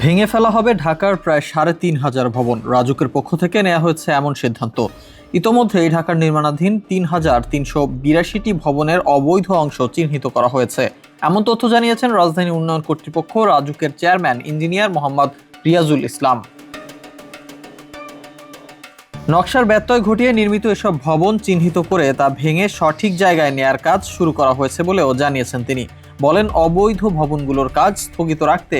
ভেঙে ফেলা হবে ঢাকার প্রায় ৩,৫০০ ভবন। রাজুকের পক্ষ থেকে নেওয়া হয়েছে এমন সিদ্ধান্ত। ইতোমধ্যেই ঢাকার নির্মাণাধীন ৩,৩৮২টি ভবনের অবৈধ অংশ চিহ্নিত করা হয়েছে। এমন তথ্য জানিয়েছেন রাজধানী উন্নয়ন কর্তৃপক্ষ রাজুকের চেয়ারম্যান ইঞ্জিনিয়ার মোহাম্মদ রিয়াজুল ইসলাম। নকশার ব্যত্যয় ঘটিয়ে নির্মিত এসব ভবন চিহ্নিত করে তা ভেঙে সঠিক জায়গায় নেয়ার কাজ শুরু করা হয়েছে বলেও জানিয়েছেন তিনি। বলেন, অবৈধ ভবনগুলোর কাজ স্থগিত রাখতে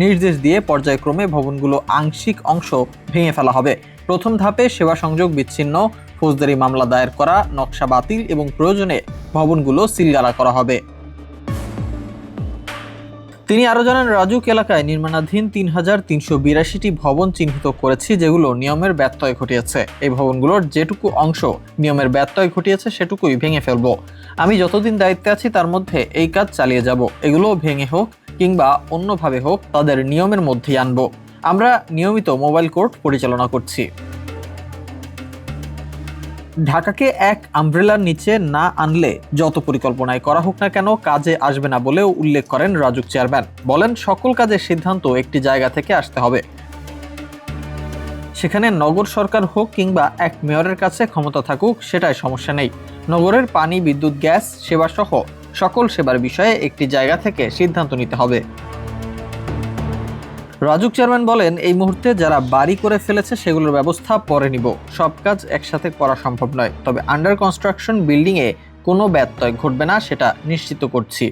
নির্দেশ দিয়ে পর্যায়ক্রমে ভবনগুলো আংশিক অংশ ভেঙে ফেলা হবে। প্রথম ধাপে সেবা সংযোগ বিচ্ছিন্ন, ফৌজদারি মামলা দায়ের করা, নকশা বাতিল এবং প্রয়োজনে ভবনগুলো সিলগালা করা হবে। তিনি আরো জানান, রাজুক এলাকায় নির্মাণাধীন ৩,৩৮২টি ভবন চিহ্নিত করেছি যেগুলো নিয়মের ব্যত্যয় ঘটিয়েছে। এই ভবনগুলোর যেটুকু অংশ নিয়মের ব্যত্যয় ঘটিয়েছে সেটুকুই ভেঙে ফেলবো। আমি যতদিন দায়িত্বে আছি তার মধ্যে এই কাজ চালিয়ে যাব। এগুলো ভেঙে হোক কিংবা অন্যভাবে হোক তাদের নিয়মের মধ্যেই আনবো। আমরা নিয়মিত মোবাইল কোর্ট পরিচালনা করছি। ঢাকাকে এক আমব্রেলার নিচে না আনলে যত পরিকল্পনায় করা হোক না কেন কাজে আসবে না বলেও উল্লেখ করেন রাজুক চেয়ারম্যান। বলেন, সকল কাজের সিদ্ধান্ত একটি জায়গা থেকে আসতে হবে। সেখানে নগর সরকার হোক কিংবা এক মেয়রের কাছে ক্ষমতা থাকুক, সেটাই সমস্যা নেই। নগরের পানি, বিদ্যুৎ, গ্যাস সেবা সহ সকল সেবার বিষয়ে একটি জায়গা থেকে সিদ্ধান্ত নিতে হবে। রাজুক চেয়ারম্যান বলেন, এই মুহূর্তে যারা বাড়ি করে ফেলেছে সেগুলোর ব্যবস্থা পরে নিব। সব কাজ একসাথে করা সম্ভব নয়, তবে আন্ডার কনস্ট্রাকশন বিল্ডিংয়ে কোনো ব্যত্যয় ঘটবে না সেটা নিশ্চিত করছি।